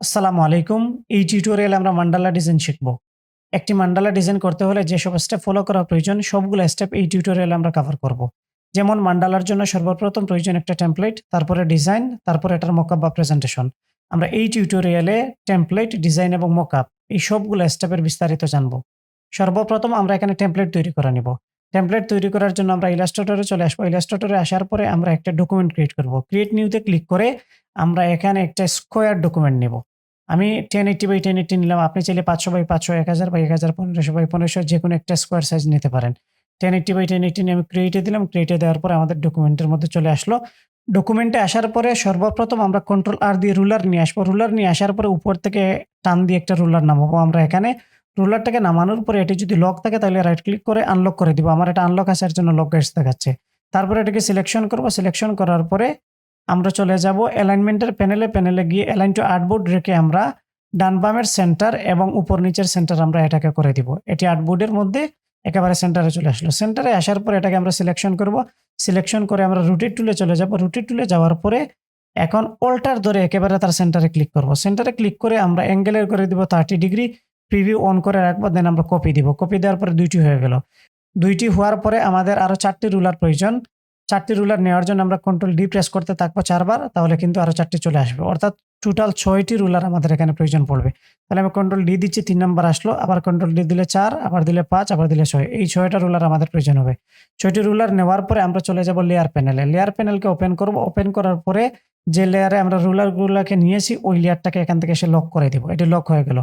আসসালামু আলাইকুম। এই টিউটোরিয়ালে আমরা মান্ডালা ডিজাইন শিখব। একটি মান্ডালা ডিজাইন করতে হলে যেসব স্টেপ ফলো করা প্রয়োজন সবগুলো স্টেপ এই টিউটোরিয়ালে আমরা কভার করব। যেমন মান্ডালার জন্য সর্বপ্রথম প্রয়োজন একটা টেমপ্লেট, তারপরে ডিজাইন, তারপরে এটার মকআপ বা প্রেজেন্টেশন। আমরা এই টিউটোরিয়ালে টেমপ্লেট, ডিজাইন এবং মকআপ এই সবগুলো স্টেপের বিস্তারিত জানব। সর্বপ্রথম আমরা এখানে টেমপ্লেট তৈরি করে নিব। টেমপ্লেট তৈরি করার জন্য আমরা ইলাস্ট্রেটরে চলে আসবো। ইলাস্ট্রেটরে আসার পরে আমরা একটা ডকুমেন্ট ক্রিয়েট করব। ক্রিয়েট নিউতে ক্লিক করে আমরা এখানে একটা স্কোয়ার ডকুমেন্ট নিব। আমি 1080 বাই 1080 নিলাম। আপনি চাইলে 500 বাই 500, 1000 বাই 1000, 1500 বাই 1500 যেকোনো একটা স্কোয়ার সাইজ নিতে পারেন। 1080 বাই 1080 নিয়ে আমি ক্রিয়েটে দিলাম। ক্রিয়েটে দেওয়ার পরে আমাদের ডকুমেন্টের মধ্যে চলে আসলো। ডকুমেন্টে আসার পরে সর্বপ্রথম আমরা কন্ট্রোল আর দিয়ে রুলার নিয়ে আসবো। রুলার নিয়ে আসার পরে উপর থেকে টান দিয়ে একটা রুলার নামাবো আমরা এখানে। রুলারটাকে নামানোর পরে এটি যদি লক থাকে তাহলে রাইট ক্লিক করে আনলক করে দিব। আমার এটা আনলক আসার জন্য লক গাইডস দেখাচ্ছে। তারপরে এটাকে সিলেকশন করব। সিলেকশন করার পরে আমরা চলে যাব অ্যালাইনমেন্টের প্যানেলে গিয়ে অ্যালাইন টু আর্টবোর্ড রেখে আমরা ডান বামের সেন্টার এবং উপর নিচের সেন্টার আমরা এটাকে করে দিব। এটি আর্টবোর্ডের মধ্যে একেবারে সেন্টারে চলে আসলো। সেন্টারে আসার পরে এটাকে আমরা সিলেকশন করব। সিলেকশন করে আমরা রোটেট টুলে চলে যাব। রোটেট টুলে যাওয়ার পরে এখন অল্টার ধরে একেবারে তার সেন্টারে ক্লিক করব। সেন্টারে ক্লিক করে আমরা অ্যাঙ্গেলের করে দিব 30 ডিগ্রি। প্রিভিউ অন করে রাখবো। দেন আমরা কপি দিব। কপি দেওয়ার পরে দুইটি হয়ে গেল। দুইটি হওয়ার পরে আমাদের আরো 4টি রুলার প্রয়োজন। 4টি রুলার নেওয়ার জন্য আমরা কন্ট্রোল ডি প্রেস করতে থাকবো 4 বার। তাহলে কিন্তু আরো 4টি চলে আসবে। অর্থাৎ টোটাল 6টি রুলার আমাদের এখানে প্রয়োজন পড়বে। তাহলে আমি কন্ট্রোল ডি দিচ্ছি, 3 নাম্বার আসলো। আবার কন্ট্রোল ডি দিলে 4, আবার দিলে 5, আবার দিলে 6। এই 6টা রুলার আমাদের প্রয়োজন হবে। 6টি রুলার নেওয়ার পরে আমরা চলে যাব লেয়ার প্যানেলে। লেয়ার প্যানেলকে ওপেন করব। ওপেন করার পরে যে লেয়ারে আমরা রুলারগুলোকে নিয়েছি ওই লেয়ারটাকে এখান থেকে এসে লক করে দিব। এটি লক হয়ে গেল।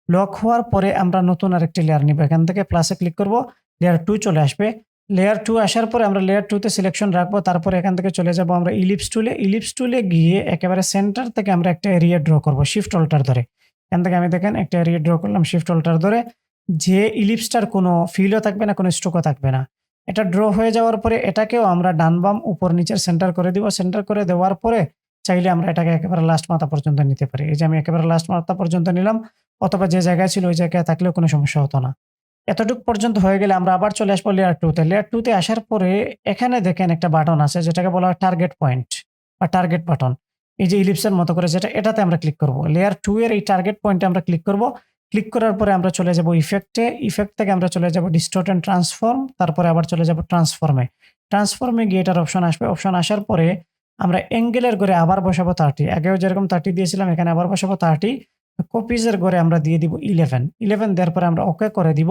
লক হওয়ার পরে আমরা নতুন আরেকটি লেয়ার নিব। এখান থেকে প্লাসে ক্লিক করব। লেয়ার 2 চলে আসবে। লেয়ার 2 আসার পরে আমরা লেয়ার 2 তে সিলেকশন রাখবো। তারপরে এখান থেকে চলে যাব আমরা ইলিপস টুলে। ইলিপস টুলে গিয়ে একেবারে সেন্টার থেকে আমরা একটা এরিয়া ড্র করব শিফট অল্টার ধরে। এখান থেকে আমি দেখেন একটা এরিয়া ড্র করলাম শিফট অল্টার ধরে। যে ইলিপসটার কোনো ফিলও থাকবে না, কোনো স্ট্রোকও থাকবে না। এটা ড্র হয়ে যাওয়ার পরে এটাকেও আমরা ডান বাম উপর নিচের সেন্টার করে দিব। সেন্টার করে দেওয়ার পরে চাইলে আমরা এটাকে একেবারে লাস্ট মাথা পর্যন্ত নিতে পারি। এই যে আমি একেবারে লাস্ট মাথা পর্যন্ত নিলাম, অথবা যে জায়গায় ছিল ওই জায়গায় থাকলেও কোনো সমস্যা হতো না। এতটুকু পর্যন্ত হয়ে গেলে আমরা আবার চলে আসবো লেয়ার 2 তে। লেয়ার 2 তে আসার পরে এখানে দেখেন একটা বাটন আছে যেটাকে বলা হয় টার্গেট পয়েন্ট বা টার্গেট বাটন। এই যে ইলিপসের মতো করে যেটা, এটাতে আমরা ক্লিক করব। লেয়ার 2 এর এই টার্গেট পয়েন্টে আমরা ক্লিক করব। ক্লিক করার পরে আমরা চলে যাব ইফেক্টে। ইফেক্ট থেকে আমরা চলে যাব ডিস্টর্ট এন্ড ট্রান্সফর্ম। তারপরে আবার চলে যাব ট্রান্সফর্মে। ট্রান্সফর্মে গিয়ে এটার অপশন আসবে। অপশন আসার পরে আমরা অ্যাঙ্গেলের ঘরে আবার বসাবো 30। আগেও যেরকম 30 দিয়েছিলাম এখানে আবার বসাবো 30। কপিজের ঘরে আমরা দিয়ে দিব 11। 11 দেওয়ার পরে আমরা ওকে করে দিব।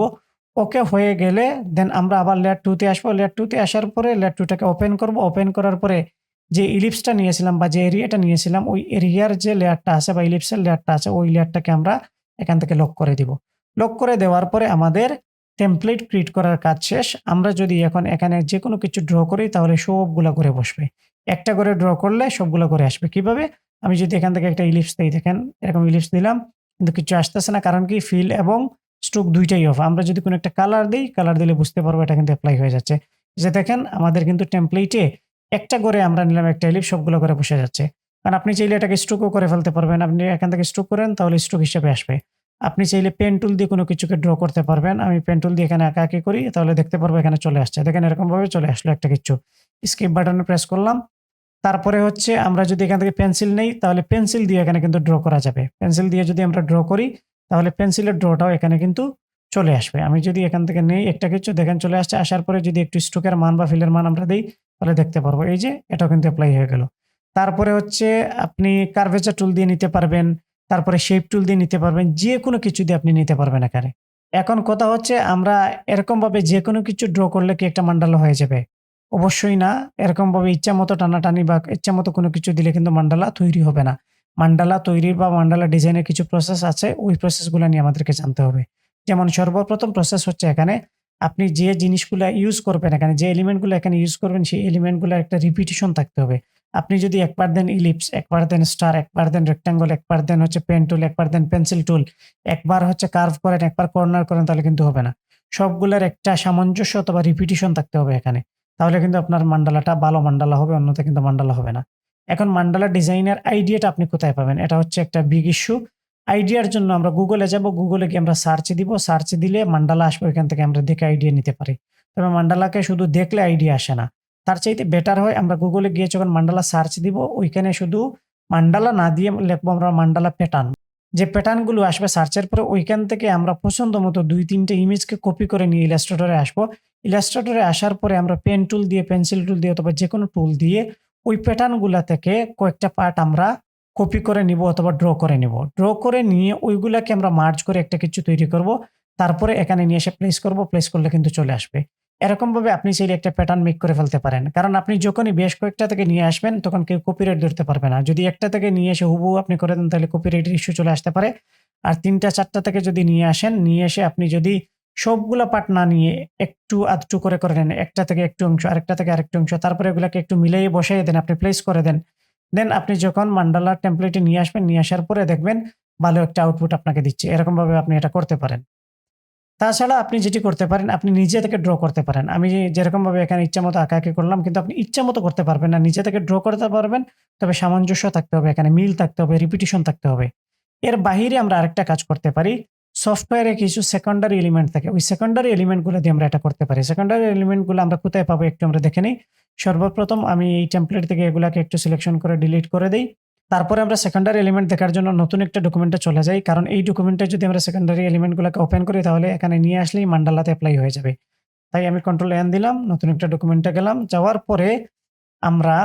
ওকে হয়ে গেলে দেন আমরা আবার লেয়ার 2 তে আসবো। লেয়ার 2 তে আসার পরে লেয়ার 2 টাকে ওপেন করব। ওপেন করার পরে যে ইলিপসটা নিয়েছিলাম বা যে এরিয়াটা নিয়েছিলাম ওই এরিয়ার যে লেয়ারটা আছে বা ইলিপসের লেয়ারটা আছে ওই লেয়ারটাকে আমরা এখান থেকে লক করে দিব। লক করে দেওয়ার পরে আমাদের টেমপ্লেট ক্রিয়েট করার কাজ শেষ। আমরা যদি এখন এখানে যেকোনো কিছু ড্র করি তাহলে সবগুলা করে বসবে। একটা করে ড্র করলে সবগুলা করে আসবে। কিভাবে? আমি যদি এখান থেকে একটা ইলিপস দেই, দেখেন এরকম ইলিপস দিলাম কিন্তু কিছু আসতেছে না, কারণ কি ফিল এবং স্ট্রোক দুইটাই অফ। আমরা যদি কোনো একটা কালার দেই, কালার দিলে বুঝতে পারবো এটা কিন্তু এপ্লাই হয়ে যাচ্ছে। যে দেখেন আমাদের কিন্তু টেমপ্লেটে একটা করে আমরা নিলাম একটা এলিপ, সবগুলো করে বসে যাচ্ছে। কারণ আপনি চাইলে এটাকে স্ট্রোকও করে ফেলতে পারবেন। আপনি এখান থেকে স্ট্রোক করেন তাহলে স্ট্রোক হিসেবে আসবে। আপনি চাইলে পেন টুল দিয়ে কোনো কিছুকে ড্র করতে পারবেন। আমি পেন টুল দিয়ে এখানে আঁকাআঁকি করি তাহলে দেখতে পারবো এখানে চলে আসছে। দেখেন এরকম ভাবে চলে আসলো একটা কিছু। স্কেপ বাটনে প্রেস করলাম। তারপরে হচ্ছে আমরা যদি এখান থেকে পেন্সিল নেই তাহলে পেন্সিল দিয়ে এখানে কিন্তু ড্র করা যাবে। পেন্সিল দিয়ে যদি আমরা ড্র করি তাহলে পেন্সিলের ড্রটাও এখানে কিন্তু চলে আসবে। আমি যদি এখান থেকে নেই একটা কিছু, দেখেন চলে আসছে। আসার পরে যদি একটু স্ট্রোকের মান বা ফিলের মান আমরা দেই তাহলে দেখতে পারবো এই যে এটাও কিন্তু এপ্লাই হয়ে গেল। তারপরে হচ্ছে আপনি কার্ভেচার টুল দিয়ে নিতে পারবেন, তারপরে শেপ টুল দিয়ে নিতে পারবেন, যেকোনো কিছু দিয়ে আপনি নিতে পারবেন এখানে। এখন কথা হচ্ছে আমরা এরকমভাবে যেকোনো কিছু ড্র করলে কি একটা মান্ডালা হয়ে যাবে? অবশ্যই না। এরকমভাবে ইচ্ছামতো টানাটানি বা ইচ্ছামতো কোনো কিছু দিলে কিন্তু মান্ডালা তৈরি হবে না। মান্ডালা তৈরির বা মান্ডালা ডিজাইনের কিছু প্রসেস আছে, ওই প্রসেসগুলা নিয়ে আমাদেরকে জানতে হবে। যেমন সর্বপ্রথম প্রসেস হচ্ছে এখানে আপনি যে জিনিসগুলা ইউজ করবেন, এখানে যে এলিমেন্টগুলো এখানে ইউজ করবেন সেই এলিমেন্টগুলার একটা রিপিটিশন থাকতে হবে। আপনি যদি একবার দেন ইলিপস, একবার দেন স্টার, একবার দেন রেক্টেঙ্গল, একবার দেন হচ্ছে পেন টুল, একবার দেন পেন্সিল টুল, একবার হচ্ছে কার্ভ করেন, একবার কর্নার করেন তাহলে কিন্তু হবে না। সবগুলার একটা সামঞ্জস্য অথবা রিপিটিশন থাকতে হবে এখানে। তাহলে কিন্তু আপনার মান্ডালাটা ভালো মান্ডালা হবে, অন্যথায় কিন্তু মান্ডালা হবে না। এখন মান্ডালা ডিজাইনের আইডিয়াটা আপনি কোথায় পাবেন? এটা হচ্ছে একটা বিগ ইস্যু। আইডিয়ার জন্য আমরা গুগলে যাব। গুগলে গিয়ে আমরা সার্চ দিব। সার্চ দিলে মান্ডালা আসবে, ওইখান থেকে আমরা দেখে আইডিয়া নিতে পারি। তবে মান্ডালাকে শুধু দেখলে আইডিয়া আসে না। তার চাইতে বেটার হয় আমরা গুগলে গিয়ে যখন মান্ডালা সার্চ দিব ওইখানে শুধু মান্ডালা না দিয়ে লিখবো আমরা মান্ডালা প্যাটার্ন। যে প্যাটার্নগুলো আসবে সার্চের পরে ওইখান থেকে আমরা পছন্দ মতো ২-৩ টে ইমেজকে কপি করে নিয়ে ইলাস্ট্রেটরে আসবো। ইলাস্ট্রেটরে আসার পরে আমরা পেন টুল দিয়ে, পেন্সিল টুল দিয়ে অথবা যেকোনো টুল দিয়ে ওই প্যাটার্নগুলা থেকে কয়েকটা পার্ট আমরা কপি করে নিবো অথবা ড্র করে নিবো। ড্র করে নিয়ে ওইগুলাকে আমরা মার্জ করে একটা কিছু তৈরি করবো। তারপরে এখানে নিয়ে এসে প্লেস করবো। প্লেস করলে কিন্তু চলে আসবে। এরকমভাবে আপনি চাইলে একটা প্যাটার্ন মেক করে ফেলতে পারেন। কারণ আপনি যখনই বেশ কয়েকটা থেকে নিয়ে আসবেন তখন কেউ কপিরাইট ধরতে পারবে না। যদি একটা থেকে নিয়ে এসে হুবহু আপনি করে দেন তাহলে কপিরাইটের ইস্যু চলে আসতে পারে। আর ৩টা-৪টা থেকে যদি নিয়ে আসেন, নিয়ে এসে আপনি যদি সবগুলা পার্ট না নিয়ে একটু আধটু করে নেন। একটা থেকে একটু অংশ, আরেকটা থেকে আরেকটু অংশ, তারপরে এগুলাকে একটু মিলিয়ে বসাইয়ে দেন, আপনি প্লেস করে দেন। দেন আপনি যখন মান্ডালার টেমপ্লেটে নিয়ে আসবেন, নিয়ে আসার পরে দেখবেন ভালো একটা আউটপুট আপনাকে দিচ্ছে। এরকমভাবে আপনি এটা করতে পারেন। তাছাড়া আপনি যেটি করতে পারেন, আপনি নিজে থেকে ড্র করতে পারেন। আমি যেরকমভাবে এখানে ইচ্ছামতো আঁকাআঁকি করলাম, কিন্তু আপনি ইচ্ছামতো করতে পারবেন না। নিজে থেকে ড্র করতে পারবেন, তবে সামঞ্জস্য থাকতে হবে, এখানে মিল থাকতে হবে, রিপিটিশন থাকতে হবে। এর বাহিরে আমরা আরেকটা কাজ করতে পারি। সফটওয়্যারে কিছু সেকেন্ডারি এলিমেন্ট থাকে। ওই সেকেন্ডারি এলিমেন্ট গুলো দিয়ে আমরা এটা করতে পারি। সেকেন্ডারি এলিমেন্ট গুলো আমরা কোথায় পাবো একটু আমরা দেখে নেই। সর্বপ্রথম আমি এই টেমপ্লেট থেকে এগুলাকে একটু সিলেকশন করে ডিলিট করে দেই। তারপরে আমরা সেকেন্ডারি এলিমেন্ট দেখার জন্য নতুন একটা ডকুমেন্টে চলে যাই। কারণ এই ডকুমেন্টে যদি আমরা সেকেন্ডারি এলিমেন্ট গুলাকে ওপেন করি তাহলে এখানে নিয়ে আসলেই মান্ডালাতে এপ্লাই হয়ে যাবে। তাই আমি কন্ট্রোল এন দিলাম, নতুন একটা ডকুমেন্টে গেলাম। যাওয়ার পরে আমরা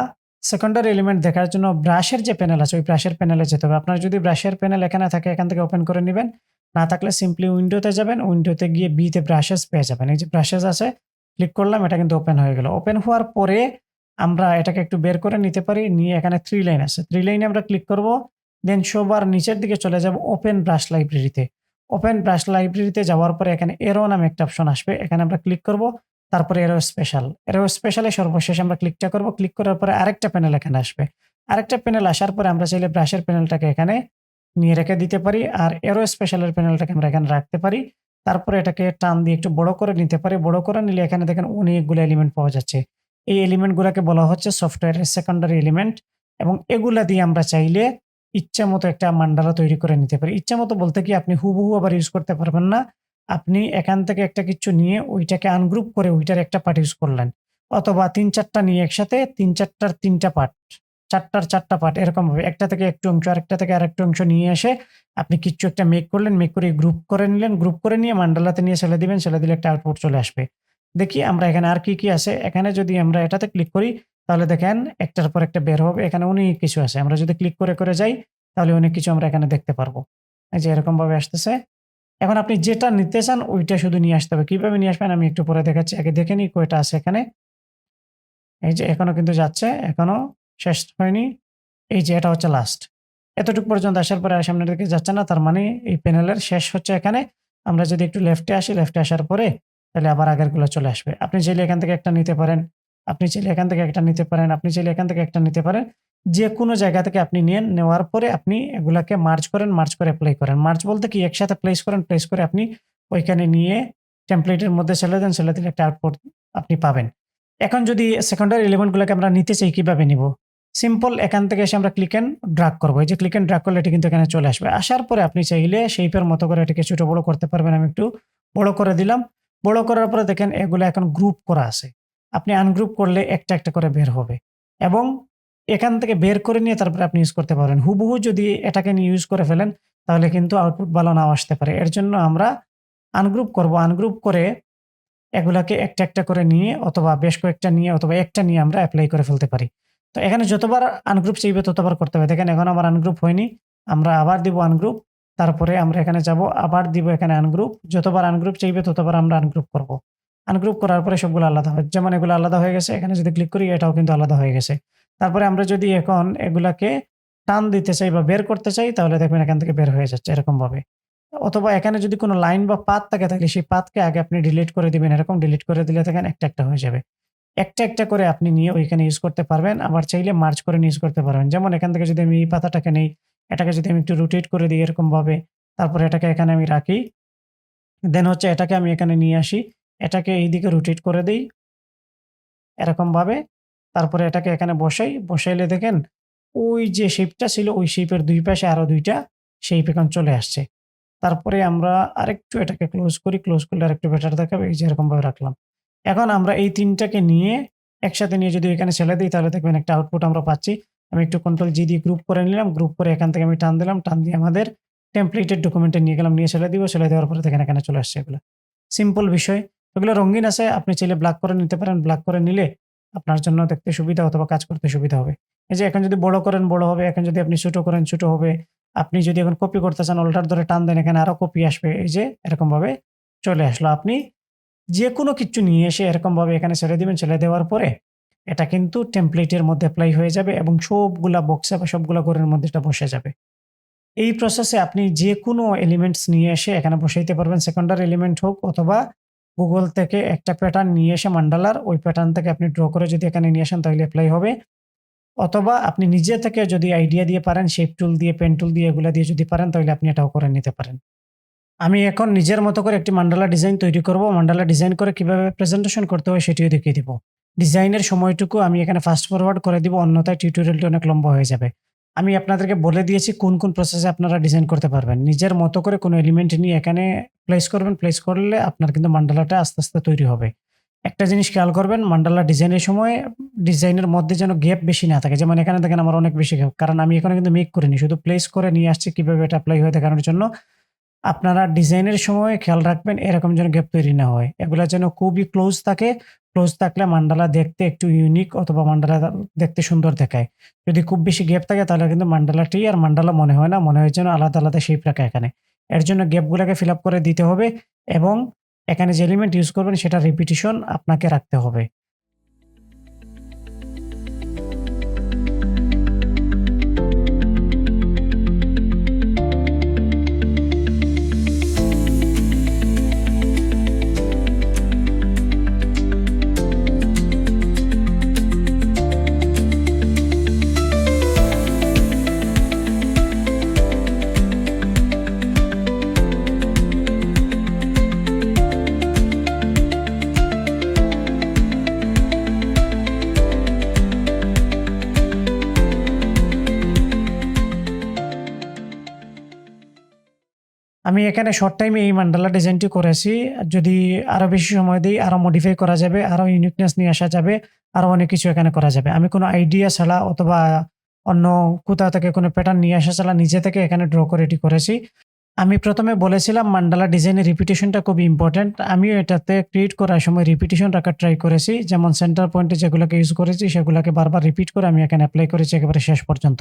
সেকেন্ডারি এলিমেন্ট দেখার জন্য ব্রাশের যে প্যানেল আছে ওই ব্রাশের প্যানেলে যেতে হবে। আপনার যদি ব্রাশের প্যানেল এখানে থাকে এখান থেকে ওপেন করে নিবেন। না থাকলে সিম্পলি উইন্ডোতে যাবেন। উইন্ডোতে গিয়ে বি তে ব্রাশেস পেয়ে যাবেন। এই যে ব্রাশেস আছে, ক্লিক করলাম, এটা কিন্তু ওপেন হয়ে গেল। ওপেন হওয়ার পরে আমরা এটাকে একটু বের করে নিতে পারি। নিয়ে এখানে 3 লাইন আছে। 3 লাইনে আমরা ক্লিক করব। দেন সবার নিচের দিকে চলে যাব ওপেন ব্রাশ লাইব্রেরিতে। ওপেন ব্রাশ লাইব্রেরিতে যাওয়ার পরে এখানে এরো নামে একটা অপশন আসবে। এখানে আমরা ক্লিক করব। তারপরে এরো স্পেশাল। এরো স্পেশালে সর্বশেষে আমরা ক্লিকটা করব। ক্লিক করার পরে আরেকটা প্যানেল এখানে আসবে। আরেকটা প্যানেল আসার পরে আমরা চাইলে ব্রাশের প্যানেলটাকে এখানে নিয়ে রেখে দিতে পারি। আর এরো স্পেশালের প্যানেলটাকে আমরা এখানে রাখতে পারি। তারপরে এটাকে টান দিয়ে একটু বড় করে নিতে পারি। বড় করে নিলে এখানে দেখেন অনেকগুলো এলিমেন্ট পাওয়া যাচ্ছে। এই এলিমেন্ট গুলাকে বলা হচ্ছে সফটওয়্যারের সেকেন্ডারি এলিমেন্ট, এবং এগুলা দিয়ে আমরা চাইলে ইচ্ছামতো একটা মান্ডালা তৈরি করে নিতে পারি। ইচ্ছামতো বলতে কি আপনি হুবহু আবার ইউজ করতে পারবেন না। আপনি এখান থেকে একটা কিছু নিয়ে ওইটাকে আনগ্রুপ করে ওইটার একটা পার্ট ইউজ করলেন। অথবা ৩-৪টা নিয়ে একসাথে ৩-৪টার ৩টা পার্ট, ৪টার ৪টা পার্ট এরকমভাবে একটা থেকে একটু অংশ, আরেকটা থেকে আরেকটা অংশ নিয়ে এসে আপনি কিচ্ছু একটা মেক করলেন। মেক করে গ্রুপ করে নিলেন। গ্রুপ করে নিয়ে মান্ডালাতে নিয়ে ছেড়ে দিবেন। ছেড়ে দিলে একটা আউটপুট চলে আসবে। দেখি আমরা এখানে আর কি আছে। এখানে যদি আমরা এটাতে ক্লিক করি তাহলে দেখেন একটার পর একটা বের হবে। এখানে অনেক কিছু আছে। আমরা যদি ক্লিক করে যাই তাহলে অনেক কিছু আমরা এখানে দেখতে পারবো। এই যে এরকমভাবে আসতেছে। এখন আপনি যেটা নিতে চান ওইটা শুধু নিয়ে আসতে হবে। কিভাবে নিয়ে আসবেন আমি একটু পরে দেখাচ্ছি। আগে দেখে নিই কয়টা আছে এখানে। এই যে এখনো কিন্তু যাচ্ছে। এখনো শেষ হয়নি। এই যে এটা হচ্ছে লাস্ট। এতটুকু পর্যন্ত আসার পরে আর সামনের দিকে যাচ্ছে না। তার মানে এই প্যানেলের শেষ হচ্ছে এখানে। আমরা যদি একটু লেফটে আসি, লেফটে আসার পরে তাহলে আবার আগেরগুলো চলে আসবে। আপনি চাইলে এখান থেকে একটা নিতে পারেন। আপনি চাইলে এখান থেকে একটা নিতে পারেন। আপনি চাইলে এখান থেকে একটা নিতে পারেন। যেকোনো জায়গা থেকে আপনি নেন। নেওয়ার পরে আপনি এগুলাকে মার্জ করেন, মার্জ করে এপ্লাই করেন। মার্জ বলতে কি একসাথে প্লেস করেন, প্লেস করে আপনি ওইখানে নিয়ে টেমপ্লেটের মধ্যে ছেড়ে দেন। ছেড়ে দিলে একটা আউটপুট আপনি পাবেন। এখন যদি সেকেন্ডারি এলিমেন্ট গুলোকে আমরা নিতে চাই কিভাবে নিব? সিম্পল এখান থেকে এসে আমরা ক্লিক এন্ড ড্রাগ করব। এই যে ক্লিক এন্ড ড্রাগ করলে এটি কিন্তু এখানে চলে আসবে। আসার পরে আপনি চাইলে শেপের মতো করে এটাকে ছোট বড় করতে পারবেন। আমি একটু বড় করে দিলাম। বড় করার পরে দেখেন এগুলো এখন গ্রুপ করা আছে। আপনি আনগ্রুপ করলে একটা, একটা করে বের হবে এবং এখান থেকে বের করে নিয়ে তারপরে আপনি ইউজ করতে পারবেন। হুবহু যদি এটাকে নিয়ে ইউজ করে ফেলেন তাহলে কিন্তু আউটপুট ভালো নাও আসতে পারে। এর জন্য আমরা আনগ্রুপ করব। আনগ্রুপ করে এগুলাকে একটা, একটা করে নিয়ে অথবা বেশ কয়েকটা নিয়ে অথবা একটা নিয়ে আমরা এপ্লাই করে ফেলতে পারি। তো এখানে যতবার আনগ্রুপ চাইবে ততবার করতে হবে। দেখেন এখন আমার আনগ্রুপ হয়নি। আমরা আবার দিব আনগ্রুপ। তারপরে আমরা এখানে যাব, আবার দিব এখানে আনগ্রুপ। যতবার আনগ্রুপ চাইবে ততবার আমরা আনগ্রুপ করব। আনগ্রুপ করার পরে সবগুলো আলাদা হয়। যেমন এগুলো আলাদা হয়ে গেছে। এখানে যদি ক্লিক করি এটাও কিন্তু আলাদা হয়ে গেছে। তারপরে আমরা যদি এখন এগুলাকে টান দিতে চাই বা বের করতে চাই তাহলে দেখবেন এখান থেকে বের হয়ে যাচ্ছে এরকমভাবে। অথবা এখানে যদি কোনো লাইন বা পাথ থাকে তাহলে সেই পাথকে আগে আপনি ডিলিট করে দিবেন। এরকম ডিলিট করে দিলে দেখেন একটা, একটা হয়ে যাবে। একটা, একটা করে আপনি নিয়ে ওইখানে ইউজ করতে পারবেন। আবার চাইলে মার্জ করে ইউজ করতে পারবেন। যেমন এখান থেকে যদি আমি এই পাতাটাকে নেই, এটাকে যদি আমি একটু রোটেট করে দিই এরকমভাবে, তারপরে এটাকে এখানে আমি রাখি। দেন হচ্ছে এটাকে আমি এখানে নিয়ে আসি। এটাকে এইদিকে রোটেট করে দেই এরকমভাবে। তারপরে এটাকে এখানে বসাই। বসাইলে দেখেন ওই যে শেপটা ছিল ওই শেপের ২ পাশে আরো ২ টা শেপ এখন চলে আসছে। তারপরে আমরা আরেকটু এটাকে ক্লোজ করি। ক্লোজ করলে আরেকটু বেটার দেখাবে। এই যে এরকমভাবে রাখলাম। এখন আমরা এই ৩ টাকে নিয়ে একসাথে নিয়ে যদি এখানে ছেড়ে দেই তাহলে দেখবেন একটা আউটপুট আমরা পাচ্ছি। আমি একটু কন্ট্রোল জি দিয়ে গ্রুপ করে নিলাম। গ্রুপ করে এখান থেকে আমি টান দিলাম। টান দিয়ে আমাদের টেমপ্লেটেড ডকুমেন্টে নিয়ে গেলাম, নিয়ে ছেড়ে দিব। ছেড়ে দেওয়ার পরে দেখেন এখানে চলে আসছে এগুলো। সিম্পল বিষয়। এগুলো রঙিন আছে, আপনি চাইলে ব্ল্যাক করে নিতে পারেন। ব্ল্যাক করে নিলে আপনার জন্য দেখতে সুবিধা অথবা কাজ করতে সুবিধা হবে। এই যে এখন যদি বড় করেন বড় হবে, এখন যদি আপনি ছোট করেন ছোট হবে। আপনি যদি এখন কপি করতে চান অল্টার ধরে টান দেন, এখানে আরো কপি আসবে। এই যে এরকমভাবে চলে আসলো। আপনি যেকোনো কিছু নিয়ে এসে এরকমভাবে এখানে ছেড়ে দিবেন। ছেড়ে দেওয়ার পরে এটা কিন্তু টেমপ্লেটের মধ্যে এপ্লাই হয়ে যাবে এবং সবগুলা বক্সে বা সবগুলা ঘরের মধ্যে এটা বসে যাবে। এই প্রসেসে আপনি যেকোনো এলিমেন্টস নিয়ে এসে এখানে বসাইতে পারবেন। সেকেন্ডারি এলিমেন্ট হোক অথবা Google থেকে একটা প্যাটার্ন নিয়ে এসে মান্ডালার ওই প্যাটার্ন থেকে আপনি ড্র করে যদি এখানে নিয়ে আসেন তাহলে এপ্লাই হবে। অথবা আপনি নিজে থেকে যদি আইডিয়া দিয়ে পারেন, শেপ টুল দিয়ে, পেন টুল দিয়ে এগুলা দিয়ে যদি পারেন তাহলে আপনি এটাও করে নিতে পারেন। আমি এখন নিজের মতো করে একটি মান্ডালা ডিজাইন তৈরি করব। মান্ডালা ডিজাইন করে কিভাবে প্রেজেন্টেশন করতে হয় সেটিও দেখিয়ে দিব। ডিজাইনের সময়টুকু আমি এখানে ফাস্ট ফরওয়ার্ড করে দিব, অন্যথায় টিউটোরিয়ালটি অনেক লম্বা হয়ে যাবে। আমি আপনাদেরকে বলে দিয়েছি কোন প্রসেসে আপনারা ডিজাইন করতে পারবেন। নিজের মতো করে কোনো এলিমেন্ট নিয়ে এখানে প্লেস করবেন। প্লেস করলে আপনার কিন্তু মান্ডালাটা আস্তে, আস্তে তৈরি হবে। একটা জিনিস খেয়াল করবেন, মান্ডালা ডিজাইনের সময় ডিজাইনের মধ্যে যেন গ্যাপ বেশি না থাকে। যেমন এখানে দেখেন আমার অনেক বেশি গ্যাপ। কারণ আমি এখানে কিন্তু মেক করিনি। শুধু প্লেস করে নিয়ে আসছি কিভাবে এটা এপ্লাই হয় দেখানোর জন্য। আপনারা ডিজাইনের সময় খেয়াল রাখবেন এরকম যেন গ্যাপ তৈরি না হয়। এগুলা যেন খুবই ক্লোজ থাকে। ক্লোজ থাকলে মান্ডালা দেখতে একটু ইউনিক অথবা মান্ডালা দেখতে সুন্দর দেখায়। যদি খুব বেশি গ্যাপ থাকে তাহলে কিন্তু মান্ডালাটি আর মান্ডালা মনে হয় না। মনে হয় যেন আলাদা, আলাদা শেপ রাখা এখানে। এর জন্য গ্যাপগুলাকে ফিল আপ করে দিতে হবে এবং এখানে যে এলিমেন্ট ইউজ করবেন সেটা রিপিটিশন আপনাকে রাখতে হবে। আমি এখানে শর্ট টাইমে এই মান্ডালা ডিজাইনটি করেছি। যদি আরো বেশি সময় দেই আরো মডিফাই করা যাবে, আরো ইউনিকনেস নিয়ে আসা যাবে, আরো অনেক কিছু এখানে করা যাবে। আমি কোনো আইডিয়া ছাড়া অথবা অন্য কোথাও থেকে কোনো প্যাটার্ন নিয়ে আসা ছাড়া নিজে থেকে এখানে ড্র করে এটি করেছি। আমি ১ম এ বলেছিলাম মান্ডালা ডিজাইনের রিপিটিশনটা খুবই ইম্পোর্টেন্ট। আমিও এটাতে ক্রিয়েট করার সময় রিপিটিশন রাখার ট্রাই করেছি। যেমন সেন্টার পয়েন্টে যেগুলোকে ইউজ করেছি সেগুলোকে বারবার রিপিট করে আমি এখানে এপ্লাই করেছি একেবারে শেষ পর্যন্ত।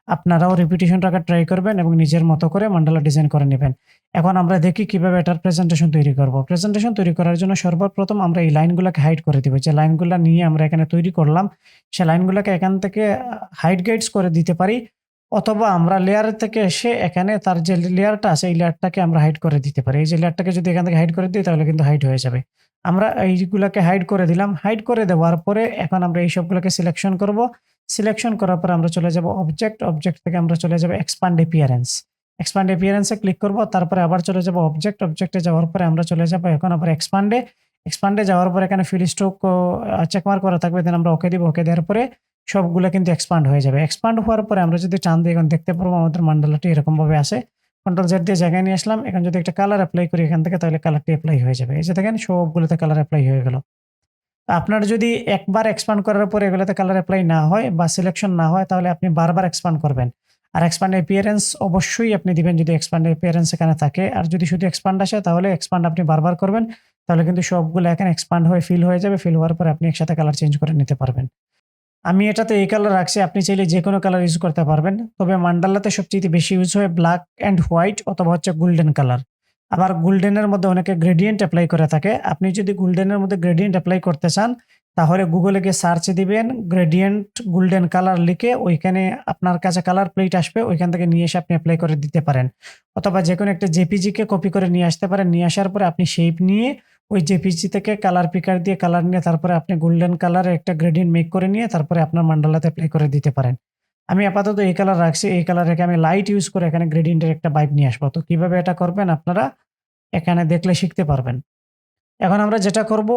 আপনারাও রিপিটিশন রাখার ট্রাই করবেন এবং নিজের মতো করে মান্ডালা ডিজাইন করে নিবেন। এখন আমরা দেখি কিভাবে এটার প্রেজেন্টেশন তৈরি করব। প্রেজেন্টেশন তৈরি করার জন্য সর্বপ্রথম আমরা এই লাইনগুলোকে হাইড করে দিব। যে লাইনগুলা নিয়ে আমরা এখানে তৈরি করলাম, সে লাইনগুলোকে এখান থেকে হাইড গাইডস করে দিতে পারি। অথবা আমরা লেয়ার থেকে এসে এখানে তার যে লেয়ারটা আছে এই লেয়ারটাকে আমরা হাইড করে দিতে পারি। এই যে লেয়ারটাকে যদি এখান থেকে হাইড করে দিই তাহলে কিন্তু হাইড হয়ে যাবে। আমরা এইগুলাকে হাইড করে দিলাম। হাইড করে দেওয়ার পরে এখন আমরা এই সবগুলোকে সিলেকশন করব। সিলেকশন করার পরে আমরা চলে যাব অবজেক্ট। অবজেক্ট থেকে আমরা চলে যাব এক্সপান্ড অ্যাপিয়ারেন্স। এক্সপান্ড অ্যাপিয়ারেন্স এ ক্লিক করব। তারপরে আবার চলে যাব অবজেক্ট। অবজেক্টে যাওয়ার পরে আমরা চলে যাব এখন আবার এক্সপান্ডে। এক্সপান্ডে যাওয়ার পরে এখানে ফিল স্ট্রোক চেক মার্ক করা থাকবে। দেন আমরা ওকে দিব। ওকে দেওয়ার পরে সবগুলা কিন্তু এক্সপান্ড হয়ে যাবে। এক্সপান্ড হওয়ার পরে আমরা যদি টান দিই এখন দেখতে পারবো আমাদের মান্ডালাটি এরকমভাবে আসে। কন্ট্রোল জেড দিয়ে জায়গায় নিয়ে আসলাম। এখন যদি একটা কালার এপ্লাই করি এখান থেকে তাহলে কালারটি এপ্লাই হয়ে যাবে। এই যে দেখেন সবগুলোতে কালার এপ্লাই হয়ে গেল। আপনার যদি একবার এক্সপান্ড করার পরে এগুলোতে কালার এপ্লাই না হয় বা সিলেকশন না হয় তাহলে আপনি বারবার এক্সপান্ড করবেন। আর এক্সপান্ড অ্যাপিয়ারেন্স অবশ্যই আপনি দিবেন যদি এক্সপান্ড অ্যাপিয়ারেন্স এখানে থাকে। আর যদি শুধু এক্সপান্ড আসে তাহলে এক্সপান্ড আপনি বারবার করবেন। তাহলে কিন্তু সবগুলো এখানে এক্সপান্ড হয়ে ফিল হয়ে যাবে। ফিল হওয়ার পরে আপনি একসাথে কালার চেঞ্জ করে নিতে পারবেন। আমি এটাতে এই কালার রাখছি। আপনি চাইলে যেকোনো কালার ইউজ করতে পারবেন। তবে মান্ডালাতে সবচাইতে বেশি ইউজ হয় ব্ল্যাক অ্যান্ড হোয়াইট অথবা হচ্ছে গোল্ডেন কালার। আবার গোল্ডেনের মধ্যে অনেকে গ্রেডিয়েন্ট এপ্লাই করে থাকে। আপনি যদি গোল্ডেনের মধ্যে গ্রেডিয়েন্ট এপ্লাই করতে চান তাহলে গুগলে গিয়ে সার্চ দিবেন গ্রেডিয়েন্ট গোল্ডেন কালার লিখে ওইখানে আপনার কাছে কালার প্লেট আসবে। ওইখান থেকে নিয়ে এসে আপনি এপ্লাই করে দিতে পারেন। অথবা যেকোনো একটা জেপিজিকে কপি করে নিয়ে আসতে পারেন। নিয়ে আসার পরে আপনি শেপ নিয়ে ওই জেপিজি থেকে কালার পিকার দিয়ে কালার নিয়ে তারপরে আপনি গোল্ডেন কালারের একটা গ্রেডিয়েন্ট মেক করে নিয়ে তারপরে আপনার মান্ডালাতে এপ্লাই করে দিতে পারেন। আমি আপাতত এই কালার রাখছি। এই কালার রেখে আমি লাইট ইউজ করে এখানে গ্রেডিয়েন্টের একটা ভাইব নিয়ে আসবো। তো কিভাবে এটা করবেন আপনারা এখানে দেখলে শিখতে পারবেন। এখন আমরা যেটা করব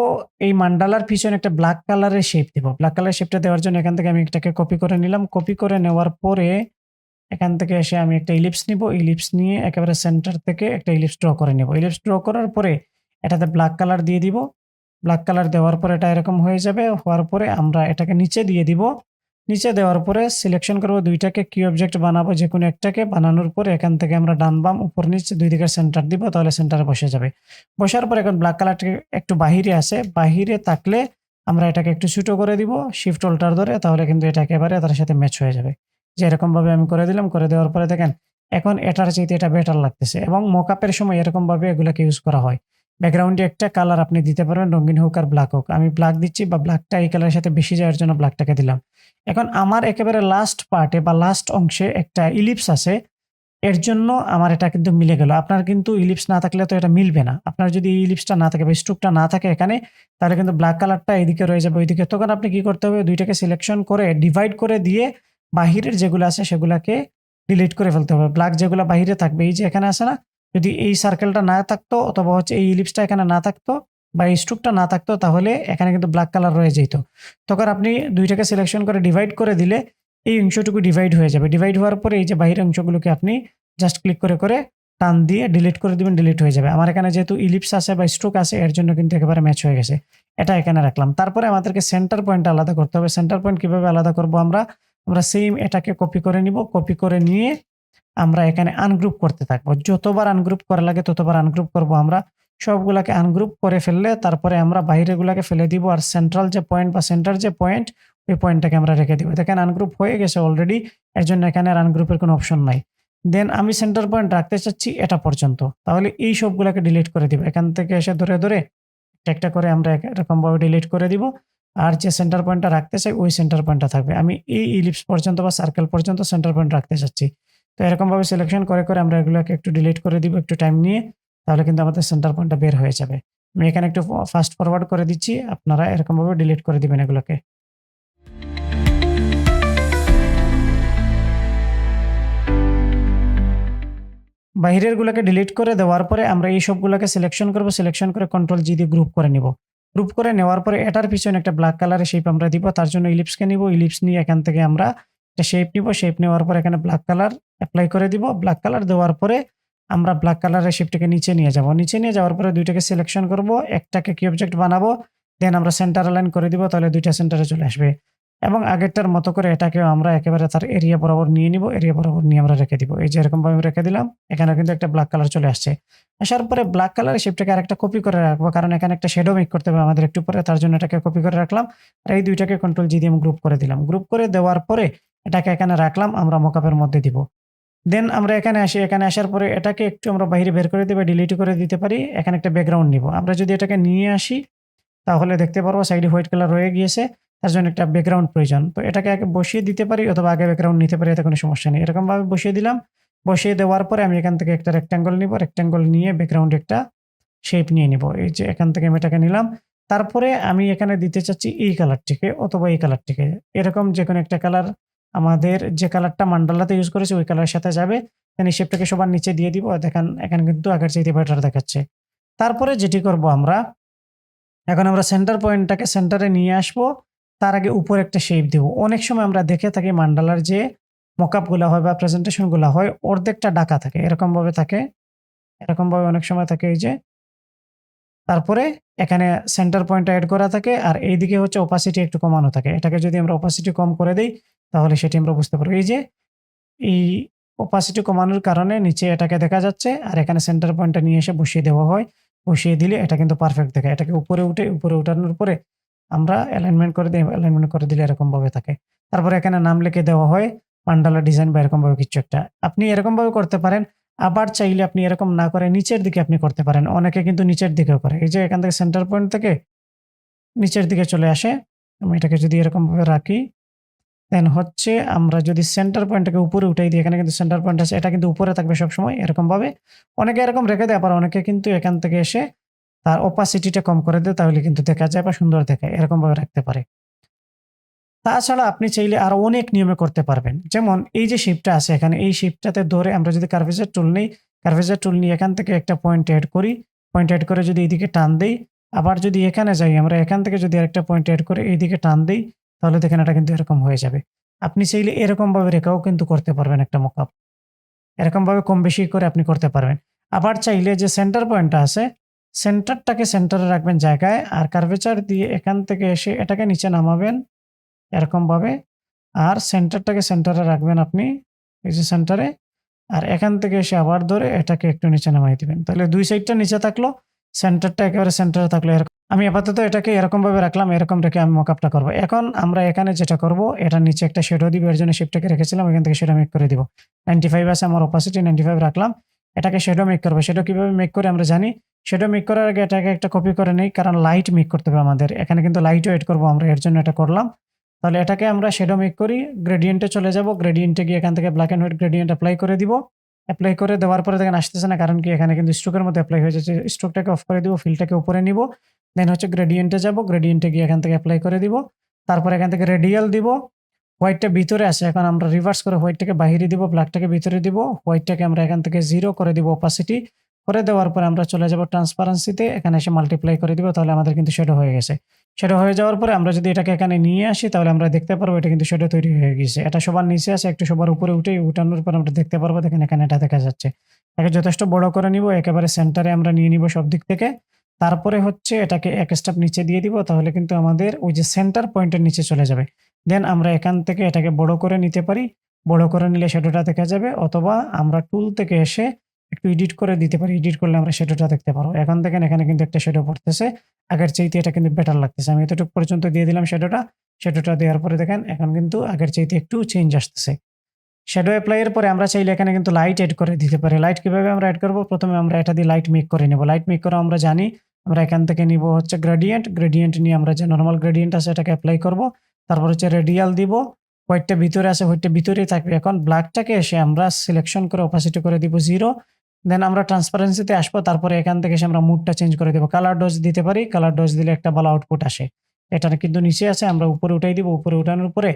এই মান্ডালার পিছনে একটা ব্ল্যাক কালারের শেপ দিব। ব্ল্যাক কালারের শেপটা দেওয়ার জন্য এখান থেকে আমি এটাকে কপি করে নিলাম। কপি করে নেওয়ার পরে এখান থেকে এসে আমি একটা ইলিপস নিব। ইলিপস নিয়ে একেবারে সেন্টার থেকে একটা ইলিপস ড্র করে নেব। ইলিপস ড্র করার পরে এটাতে ব্ল্যাক কালার দিয়ে দিব। ব্ল্যাক কালার দেওয়ার পরে এটা এরকম হয়ে যাবে। হওয়ার পরে আমরা এটাকে নিচে দিয়ে দিব। নিচে দেওয়ার পরে সিলেকশন করব দুইটাকে কি অবজেক্ট বানাবো, যেকোনো একটাকে বানানোর পরে এখান থেকে আমরা ডান বাম উপর নিচে দুই দিকে সেন্টার দিব, তাহলে সেন্টারে বসে যাবে। বসার পর এখন ব্ল্যাক কালারটা একটু বাহিরে আছে, বাহিরে থাকলে আমরা এটাকে একটু ছোট করে দিব শিফট অল্টার ধরে, তাহলে কিন্তু এটা একেবারে তার সাথে ম্যাচ হয়ে যাবে। যে এরকম ভাবে আমি করে দিলাম, করে দেওয়ার পরে দেখেন এখন এটার চাইতে এটা বেটার লাগতেছে। এবং মকআপের সময় এরকম ভাবে এগুলাকে ইউজ করা হয়। ব্যাকগ্রাউন্ডে একটা কালার আপনি দিতে পারবেন, রঙিন হোক আর ব্ল্যাক হোক। আমি ব্ল্যাক দিচ্ছি বা ব্ল্যাকটা এই কালারের সাথে বেশি যাওয়ার জন্য ব্ল্যাকটাকে দিলাম। এখন আমার একেবারে লাস্ট পার্টে বা লাস্ট অংশে একটা ইলিপস আছে, এর জন্য আমার এটা কিন্তু মিলে গেল। আপনার কিন্তু ইলিপস না থাকলে তো এটা মিলবে না। আপনার যদি এই ইলিপসটা না থাকে বা স্ট্রোকটা না থাকে এখানে, তাহলে কিন্তু ব্ল্যাক কালারটা এদিকে রয়ে যাবে ওইদিকে। তখন আপনি কি করতে হবে, দুইটাকে সিলেকশন করে ডিভাইড করে দিয়ে বাহিরের যেগুলো আছে সেগুলাকে ডিলিট করে ফেলতে হবে। ব্ল্যাক যেগুলো বাহিরে থাকবে, এই যে এখানে আছে না, যদি এই সার্কেলটা না থাকতো অথবা হচ্ছে এই ইলিপসটা এখানে না থাকতো বা এই স্ট্রোকটা না থাকতো, তাহলে এখানে কিন্তু ব্ল্যাক কালার রয়ে যেত। তখন আপনি দুইটাকে সিলেকশন করে ডিভাইড করে দিলে এই অংশটুকু ডিভাইড হয়ে যাবে। ডিভাইড হওয়ার পরে এই যে বাহিরের অংশগুলোকে আপনি জাস্ট ক্লিক করে করে টান দিয়ে ডিলিট করে দিবেন, ডিলিট হয়ে যাবে। আমার এখানে যেহেতু ইলিপস আছে বা স্ট্রোক আছে, এর জন্য কিন্তু একেবারে ম্যাচ হয়ে গেছে। এটা এখানে রাখলাম। তারপরে আমাদেরকে সেন্টার পয়েন্টটা আলাদা করতে হবে। সেন্টার পয়েন্ট কিভাবে আলাদা করব, আমরা সেম এটাকে কপি করে নিব। কপি করে নিয়ে আমরা এখানে আনগ্রুপ করতে থাকবো। যতবার আনগ্রুপ করা লাগে ততবার আনগ্রুপ করব আমরা। সবগুলাকে আনগ্রুপ করে ফেললে তারপরে আমরা বাইরেগুলাকে ফেলে দিব, আর সেন্ট্রাল যে পয়েন্ট বা সেন্টার যে পয়েন্ট, ওই পয়েন্টটাকে আমরা রেখে দিব। দেখেন আনগ্রুপ হয়ে গেছে অলরেডি, এর জন্য এখানে আর আনগ্রুপের কোনো অপশন নাই। দেন আমি সেন্টার পয়েন্ট রাখতে চাচ্ছি এটা পর্যন্ত, তাহলে এই সবগুলাকে ডিলিট করে দিব। এখান থেকে এসে ধরে ধরে একটা একটা করে আমরা এরকমভাবে ডিলিট করে দিব। আর যে সেন্টার পয়েন্টটা রাখতে চাই ওই সেন্টার পয়েন্টটা থাকবে। আমি এই ইলিপস পর্যন্ত বা সার্কেল পর্যন্ত সেন্টার পয়েন্ট রাখতে চাচ্ছি। তো এরকমভাবে সিলেকশন করে করে আমরা এগুলোকে একটু ডিলিট করে দিব একটু টাইম নিয়ে, তাহলে কিন্তু আমাদের সেন্টার পয়েন্টটা বের হয়ে যাবে। আমি এখানে একটু ফাস্ট ফরওয়ার্ড করে দিচ্ছি, আপনারা এরকমভাবে ডিলিট করে দিবেন এগুলোকে। বাহিরের গুলাকে ডিলিট করে দেওয়ার পরে আমরা এই সবগুলোকে সিলেকশন করব, সিলেকশন করে কন্ট্রোল জি দিয়ে গ্রুপ করে নিব। গ্রুপ করে নেওয়ার পরে এটার পিছনে একটা ব্ল্যাক কালারের শেপ আমরা দিব। তার জন্য ইলিপসকে নিব, ইলিপস নিয়ে এখান থেকে আমরা একটা শেপ নিব। শেপ নেওয়ার পরে এখানে ব্ল্যাক কালার অ্যাপ্লাই করে দিব। ব্ল্যাক কালার দেওয়ার পরে আমরা ব্ল্যাক কালারের শেপটাকে নিচে নিয়ে যাব। নিচে নিয়ে যাওয়ার পরে দুইটাকে সিলেকশন করব, একটাকে কি অবজেক্ট বানাবো, দেন আমরা সেন্টার লাইন করে দিব, তাহলে দুইটা সেন্টারে চলে আসবে। এবং আগেরটার মতো করে এটাকেও আমরা একেবারে তার এরিয়া বরাবর নিয়ে নিব, এরিয়া বরাবর নিয়ে আমরা রেখে দিব। এই যে এরকমভাবে রেখে দিলাম, এখানে কিন্তু একটা ব্ল্যাক কালার চলে আসছে। আসার পরে ব্ল্যাক কালারের শেপটাকে আরেকটা কপি করে রাখবো, কারণ এখানে একটা শ্যাডো মেক করতে হবে আমাদের একটু পরে, তার জন্য এটাকে কপি করে রাখলাম। আর এই দুইটাকে কন্ট্রোল জি দিয়ে গ্রুপ করে দিলাম। গ্রুপ করে দেওয়ার পরে এটাকে এখানে রাখলাম, আমরা মকআপের মধ্যে দিব। দেন আমরা এখানে আসি, এখানে আসার পরে এটাকে একটু আমরা বাইরে বের করে দিই বা ডিলিট করে দিতে পারি। এখানে একটা ব্যাকগ্রাউন্ড নিব। আমরা যদি এটাকে নিয়ে আসি তাহলে দেখতে পারবো সাইডে হোয়াইট কালার রয়ে গিয়েছে, তার জন্য একটা ব্যাকগ্রাউন্ড প্রয়োজন। তো এটাকে আগে বসিয়ে দিতে পারি অথবা আগে ব্যাকগ্রাউন্ড নিতে পারি, এতে কোনো সমস্যা নেই। এরকমভাবে বসিয়ে দিলাম। বসিয়ে দেওয়ার পরে আমি এখান থেকে একটা রেক্ট্যাঙ্গল নিব, রেক্ট্যাঙ্গল নিয়ে ব্যাকগ্রাউন্ডে একটা শেপ নিয়ে নিব। এই যে এখান থেকে আমি এটাকে নিলাম। তারপরে আমি এখানে দিতে চাচ্ছি এই কালারটিকে অথবা এই কালারটিকে, এরকম যেকোনো একটা কালার আমাদের যে কালারটা মান্ডালাতে ইউজ করেছি ওই কালারের সাথে যাবে। এই শেপটাকে সবার নিচে দিয়ে দিব। দেখেন এখানে কিন্তু আগের চাইতে বেটার দেখাচ্ছে। তারপরে যেটি করব এখন আমরা সেন্টার পয়েন্টটাকে সেন্টারে নিয়ে আসবো। তার আগে উপরে একটা শেপ দেব। অনেক সময় আমরা দেখে থাকি মান্ডালার যে মকআপ গুলা হয় বা প্রেজেন্টেশন গুলা হয় অর্ধেকটা ঢাকা থাকে, এরকমভাবে থাকে, এরকমভাবে অনেক সময় থাকে এই যে। তারপরে এখানে সেন্টার পয়েন্টটা এড করা থাকে আর এইদিকে হচ্ছে ওপাসিটি একটু কমানো থাকে। এটাকে যদি আমরা ওপাসিটি কম করে দেই তাহলে সেটি আমরা বুঝতে পারবো। এই যে এই ওপাসিটি কমানোর কারণে নিচে এটাকে দেখা যাচ্ছে, আর এখানে সেন্টার পয়েন্টটা নিয়ে এসে বসিয়ে দেওয়া হয়। বসিয়ে দিলে এটা কিন্তু পারফেক্ট দেখায়। এটাকে উপরে উঠানোর পরে আমরা অ্যালাইনমেন্ট করে দিই, অ্যালাইনমেন্ট করে দিলে এরকমভাবে থাকে। তারপরে এখানে নাম লিখে দেওয়া হয় মান্ডালা ডিজাইন বা এরকমভাবে কিছু একটা। আপনি এরকমভাবে করতে পারেন। আবার চাইলে আপনি এরকম না করে নিচের দিকে আপনি করতে পারেন। অনেকে কিন্তু নিচের দিকেও করে। এই যে এখান থেকে সেন্টার পয়েন্ট থেকে নিচের দিকে চলে আসে। আমি এটাকে যদি এরকমভাবে রাখি, দেন হচ্ছে আমরা যদি সেন্টার পয়েন্টটাকে উপরে উঠাই দিই, এখানে কিন্তু সেন্টার পয়েন্ট আছে, এটা কিন্তু উপরে থাকবে সবসময় এরকমভাবে। অনেকে এরকম রেখে দেয়, আবার অনেকে কিন্তু এখান থেকে এসে তার ওপাসিটিটা কম করে দেয়, তাহলে কিন্তু দেখা যায় বা সুন্দর দেখায়। এরকমভাবে রাখতে পারে। তাছাড়া আপনি চাইলে আরো অনেক নিয়মে করতে পারবেন। যেমন এই যে শেপটা আছে এখানে, এই শেপটাতে ধরে আমরা যদি কার্ভেচার টুল নিই, কার্ভেচার টুল নিয়ে এখান থেকে একটা পয়েন্ট এড করি। পয়েন্ট এড করে যদি এইদিকে টান দেই, আবার যদি এখানে যাই আমরা এখান থেকে যদি আরেকটা পয়েন্ট এড করে এইদিকে টান দেই, তাহলে দেখেন এটা কিন্তু এরকম হয়ে যাবে। আপনি চাইলে এরকমভাবে রেখাও কিন্তু করতে পারবেন একটা মকআপ। এরকমভাবে কম বেশি করে আপনি করতে পারবেন। আবার চাইলে যে সেন্টার পয়েন্টটা আছে, সেন্টারটাকে সেন্টারে রাখবেন জায়গায়, আর কার্ভেচার দিয়ে এখান থেকে এসে এটাকে নিচে নামাবেন এরকমভাবে। আর সেন্টারটাকে সেন্টারে রাখবেন আপনি, এই যে সেন্টারে। আর এখান থেকে এসে আবার ধরে এটাকে একটু নিচে নামাই দিবেন। তাহলে ২ সাইডটা নিচে থাকলো, সেন্টারটা একেবারে সেন্টারে থাকলো এরকম। আমি আপাতত এটাকে এরকমভাবে রাখলাম, এরকম রেখে আমি মকআপটা করব। এখন আমরা এখানে যেটা করব, এটার নিচে একটা শ্যাডো দিব। এর জন্য শিফটটাকে রেখেছিলাম, এখান থেকে শ্যাডো মেক করে দিব। 95 আছে আমার অপাসিটি, 95 রাখলাম। এটাকে শ্যাডো মেক করব। শ্যাডো কিভাবে মেক করে আমরা জানি। শ্যাডো মেক করার আগে এটাকে একটা কপি করে নেই, কারণ লাইট মেক করতে হবে আমাদের। এখানে কিন্তু লাইটও এড করব আমরা, এর জন্য এটা করলাম। তাহলে এটাকে আমরা শ্যাডো মেক করি, গ্রেডিয়েন্টে চলে যাব। গ্রেডিয়েন্টে গিয়ে এখান থেকে black and white gradient apply করে দিব। এপ্লাই করে দেওয়ার পরে দেখেন আসতেছে না, কারণ কি এখানে কিন্তু স্ট্রোকের মধ্যে এপ্লাই হয়ে যাচ্ছে। স্ট্রোকটাকে অফ করে দিব, ফিলটাকে উপরে নিব। দেন হচ্ছে গ্রেডিয়েন্টে যাব, গ্রেডিয়েন্টে গিয়ে এখান থেকে এপ্লাই করে দিব। তারপর এখান থেকে রেডিয়াল দিব। হোয়াইটটা ভিতরে আছে, এখন আমরা রিভার্স করে হোয়াইটটাকে বাইরে দিব, ব্ল্যাকটাকে ভিতরে দিব। হোয়াইটটাকে আমরা এখান থেকে 0 করে দিব অপাসিটি। করে দেওয়ার পরে আমরা চলে যাব ট্রান্সপারেন্সিতে, এখানে এসে মাল্টিপ্লাই করে দিব। তাহলে আমাদের কিন্তু শ্যাডো হয়ে গেছে। শ্যাডো হয়ে যাওয়ার পরে আমরা যদি এটাকে এখানে নিয়ে আসি, তাহলে আমরা দেখতে পারবো এটা কিন্তু শ্যাডো তৈরি হয়ে গেছে। এটা সবার নিচে আছে, একটু সবার উপরে উঠানোর পর আমরা দেখতে পারবো, দেখেন এখানে এটা দেখা যাচ্ছে। এটাকে যথেষ্ট বড় করে নিব, একেবারে সেন্টারে আমরা নিয়ে নিব সব দিক থেকে। তারপরে হচ্ছে এটাকে এক স্টেপ নিচে দিয়ে দিব, তাহলে কিন্তু আমাদের ওই যে সেন্টার পয়েন্টের নিচে চলে যাবে। দেন আমরা এখান থেকে এটাকে বড় করে নিতে পারি। বড় করে নিলে শ্যাডোটা দেখা যাবে, অথবা আমরা টুল থেকে এসে একটু এডিট করে দিতে পারি। এডিট করলে আমরা শ্যাডোটা দেখতে পারবো। এখন দেখেন এখানে কিন্তু একটা শ্যাডো পড়তেছে। আগের চাইতে এটা কিন্তু বেটার লাগতেছে। আমি এতটুকু পর্যন্ত দিয়ে দিলাম শ্যাডোটা। শ্যাডোটা দেওয়ার পরে দেখেন এখন কিন্তু আগের চাইতে একটু চেঞ্জ আসতেছে। শ্যাডো এপ্লাই এর পরে আমরা চাইলে এখানে কিন্তু লাইট এড করে দিতে পারি। লাইট কিভাবে আমরা এড করব? প্রথমে আমরা এটা দিয়ে লাইট মেক করে নেব। লাইট মেক করা আমরা জানি। আমরা এখান থেকে নিব হচ্ছে গ্রেডিয়েন্ট। গ্রেডিয়েন্ট নিয়ে আমরা যে নরমাল গ্রেডিয়েন্ট আছে এটাকে এপ্লাই করব। তারপর হচ্ছে রেডিয়াল দিব। হোয়াইটটা ভিতরে আছে, হোয়াইটটা ভিতরেই থাকবে। এখন ব্ল্যাকটাকে এসে আমরা সিলেকশন করে অপাসিটি করে দিব 0। দেন আমরা ট্রান্সপারেন্সিতে আসবো। তারপরে এখান থেকে এসে আমরা মুডটা চেঞ্জ করে দেব। কালার ডজ দিতে পারি। কালার ডজ দিলে একটা ভালো আউটপুট আসে। এটা কিন্তু নিচে আছে, আমরা উপরে উঠাই দিব। উপরে উঠানোর পরে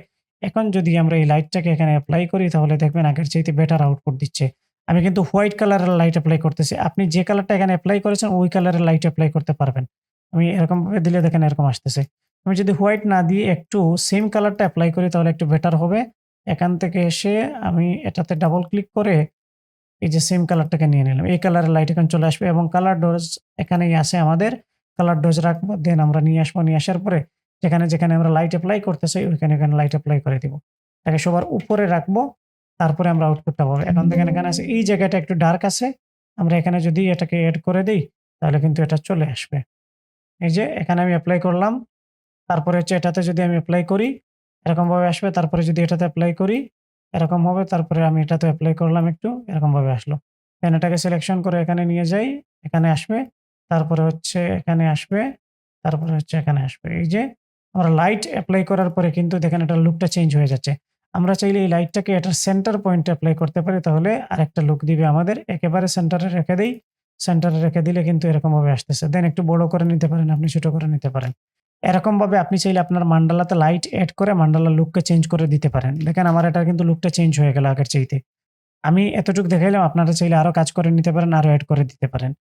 এখন যদি আমরা এই লাইটটাকে এখানে এপ্লাই করি, তাহলে দেখবেন আগের চাইতে বেটার আউটপুট দিচ্ছে। আমি কিন্তু হোয়াইট কালারের লাইট এপ্লাই করতেছি। আপনি যে কালারটা এখানে এপ্লাই করেছেন ওই কালারের লাইট এপ্লাই করতে পারবেন। আমি এরকমভাবে দিলে দেখেন এরকম আসতেছে। আমি যদি হোয়াইট না দিয়ে একটু সেম কালারটা এপ্লাই করি, তাহলে একটু বেটার হবে। এখান থেকে এসে আমি এটাতে ডাবল ক্লিক করে এই যে সেম কালারটাকে নিয়ে নিলাম। এই কালারের লাইট এখন চলে আসবে এবং কালার ডোজ এখানেই আছে আমাদের। কালার ডোজ রাখবো, দেন আমরা নিয়ে আসবো। নিয়ে আসার পরে যেখানে আমরা লাইট এপ্লাই করতে চাই ওখানে লাইট এপ্লাই করে দিব। এটাকে সবার উপরে রাখবো। তারপরে আমরা আউটপুটটা পাবো। এখন দেখেন এখানে আছে, এই জায়গাটা একটু ডার্ক আছে। আমরা এখানে যদি এটাকে এড করে দেই, তাহলে কিন্তু এটা চলে আসবে। এই যে এখানে আমি এপ্লাই করলাম। তারপরে হচ্ছে এটাতে যদি আমি এপ্লাই করি, এরকমভাবে আসবে। তারপরে যদি এটাতে এপ্লাই করি, এরকম হবে। তারপরে আমি এটাতে এপ্লাই করলাম একটু, এরকমভাবে আসলো। দেন এটাকে সিলেকশন করে এখানে নিয়ে যাই, এখানে আসবে। তারপরে হচ্ছে এখানে আসবে, তারপরে হচ্ছে এখানে আসবে। এই যে আমরা লাইট এপ্লাই করার পরে কিন্তু দেখেন এটার লুকটা চেঞ্জ হয়ে যাচ্ছে। আমরা চাইলে এই লাইটটাকে এটার সেন্টার পয়েন্টে এপ্লাই করতে পারি, তাহলে আরেকটা লুক দিবে আমাদের। একেবারে সেন্টারে রেখে দেই। সেন্টারে রেখে দিলে কিন্তু এরকমভাবে আসতেছে। দেন একটু বড় করে নিতে পারেন, আপনি ছোট করে নিতে পারেন। এরকমভাবে আপনি চাইলে আপনার মান্ডালাতে লাইট এড করে মান্ডালার লুককে চেঞ্জ করে দিতে পারেন। দেখেন আমার এটা কিন্তু লুকটা চেঞ্জ হয়ে গেল আগের চাইতে। আমি এতটুকু দেখাইলাম, আপনারা চাইলে আরো কাজ করে নিতে পারেন, আরো এড করে দিতে পারেন।